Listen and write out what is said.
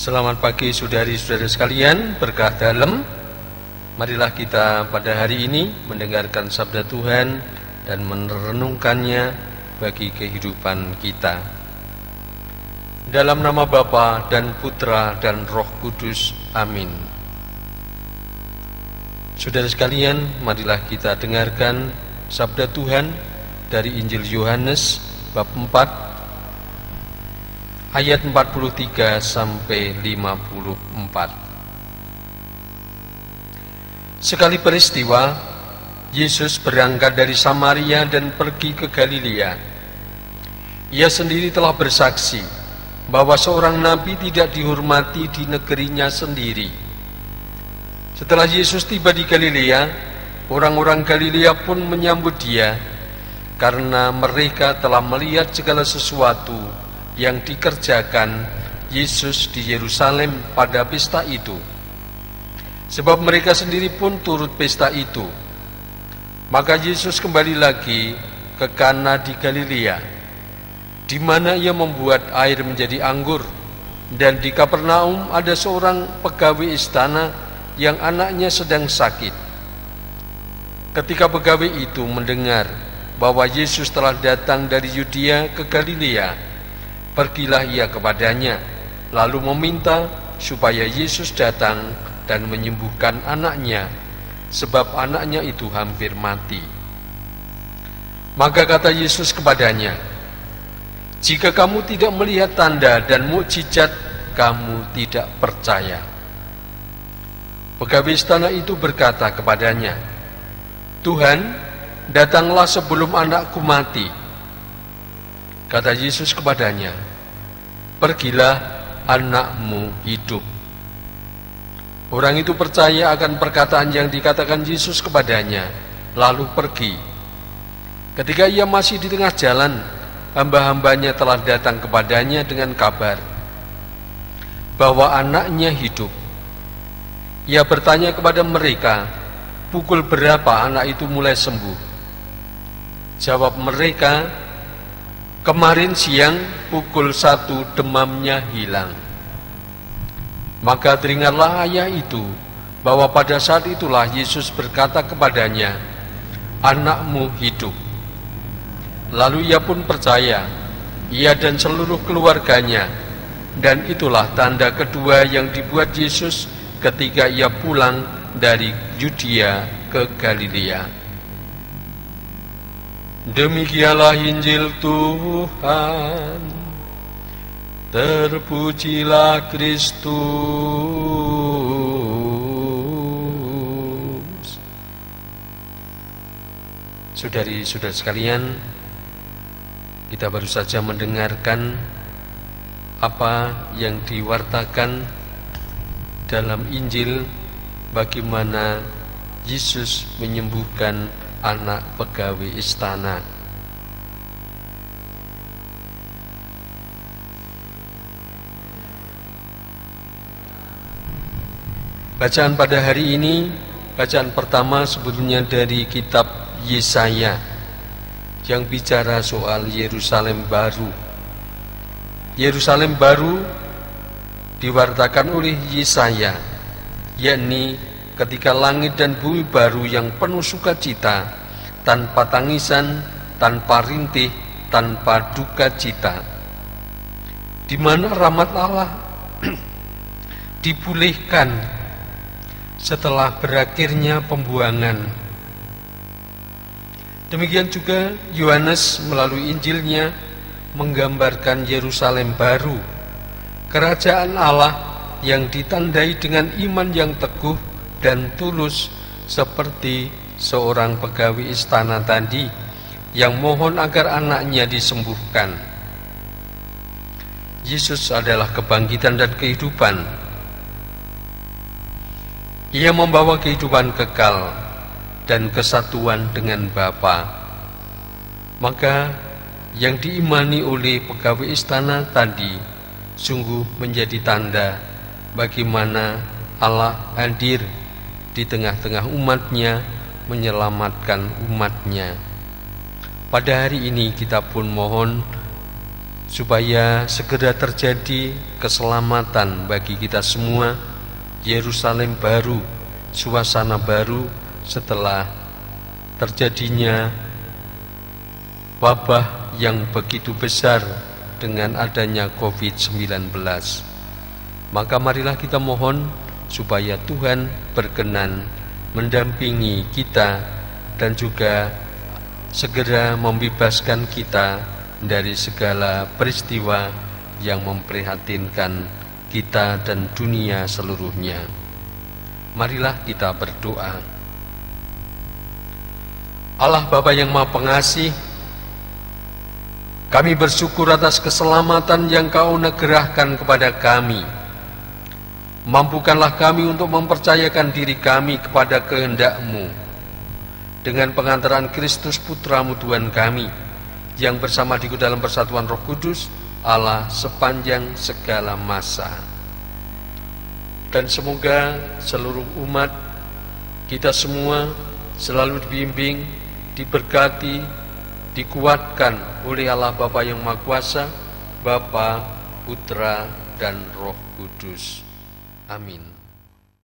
Selamat pagi saudari-saudara sekalian, berkah dalam. Marilah kita pada hari ini mendengarkan sabda Tuhan dan merenungkannya bagi kehidupan kita. Dalam nama Bapa dan Putra dan Roh Kudus, amin. Saudara sekalian, marilah kita dengarkan sabda Tuhan dari Injil Yohanes bab 4 ayat 43 sampai 54. Sekali peristiwa, Yesus berangkat dari Samaria dan pergi ke Galilea. Ia sendiri telah bersaksi bahwa seorang nabi tidak dihormati di negerinya sendiri. Setelah Yesus tiba di Galilea, orang-orang Galilea pun menyambut dia karena mereka telah melihat segala sesuatu yang dikerjakan Yesus di Yerusalem pada pesta itu. Sebab mereka sendiri pun turut pesta itu. Maka Yesus kembali lagi ke Kana di Galilea, di mana ia membuat air menjadi anggur. Dan di Kapernaum ada seorang pegawai istana yang anaknya sedang sakit. Ketika pegawai itu mendengar bahwa Yesus telah datang dari Yudea ke Galilea, pergilah ia kepadanya, lalu meminta supaya Yesus datang dan menyembuhkan anaknya, sebab anaknya itu hampir mati. Maka kata Yesus kepadanya, "Jika kamu tidak melihat tanda dan mukjizat, kamu tidak percaya." Pegawai istana itu berkata kepadanya, "Tuhan, datanglah sebelum anakku mati." Kata Yesus kepadanya, "Pergilah, anakmu hidup." Orang itu percaya akan perkataan yang dikatakan Yesus kepadanya, lalu pergi. Ketika ia masih di tengah jalan, hamba-hambanya telah datang kepadanya dengan kabar bahwa anaknya hidup. Ia bertanya kepada mereka, "Pukul berapa anak itu mulai sembuh?" Jawab mereka, "Kemarin siang pukul 1 demamnya hilang." Maka teringatlah ayah itu bahwa pada saat itulah Yesus berkata kepadanya, "Anakmu hidup." Lalu ia pun percaya, ia dan seluruh keluarganya. Dan itulah tanda kedua yang dibuat Yesus ketika ia pulang dari Yudea ke Galilea. Demikianlah Injil Tuhan. Terpujilah Kristus. Saudari-saudara sekalian, kita baru saja mendengarkan apa yang diwartakan dalam Injil, bagaimana Yesus menyembuhkan anak pegawai istana. Bacaan pada hari ini, bacaan pertama sebetulnya dari kitab Yesaya yang bicara soal Yerusalem baru. Yerusalem baru diwartakan oleh Yesaya, yakni ketika langit dan bumi baru yang penuh sukacita, tanpa tangisan, tanpa rintih, tanpa duka cita, di mana rahmat Allah dipulihkan setelah berakhirnya pembuangan. Demikian juga Yohanes melalui Injilnya menggambarkan Yerusalem baru, kerajaan Allah yang ditandai dengan iman yang teguh dan tulus, seperti seorang pegawai istana tadi yang mohon agar anaknya disembuhkan. Yesus adalah kebangkitan dan kehidupan. Ia membawa kehidupan kekal dan kesatuan dengan Bapa. Maka yang diimani oleh pegawai istana tadi sungguh menjadi tanda bagaimana Allah hadir di tengah-tengah umatnya, menyelamatkan umatnya. Pada hari ini kita pun mohon supaya segera terjadi keselamatan bagi kita semua, Yerusalem baru, suasana baru setelah terjadinya wabah yang begitu besar dengan adanya COVID-19. Maka marilah kita mohon supaya Tuhan berkenan mendampingi kita dan juga segera membebaskan kita dari segala peristiwa yang memprihatinkan kita dan dunia seluruhnya. Marilah kita berdoa. Allah Bapa yang Maha Pengasih, kami bersyukur atas keselamatan yang Kau anugerahkan kepada kami. Mampukanlah kami untuk mempercayakan diri kami kepada kehendak-Mu dengan pengantaran Kristus Putra-Mu Tuhan kami, yang bersama di dalam persatuan Roh Kudus Allah sepanjang segala masa. Dan semoga seluruh umat kita semua selalu dibimbing, diberkati, dikuatkan oleh Allah Bapa yang Maha Kuasa, Bapa, Putra, dan Roh Kudus. Amin.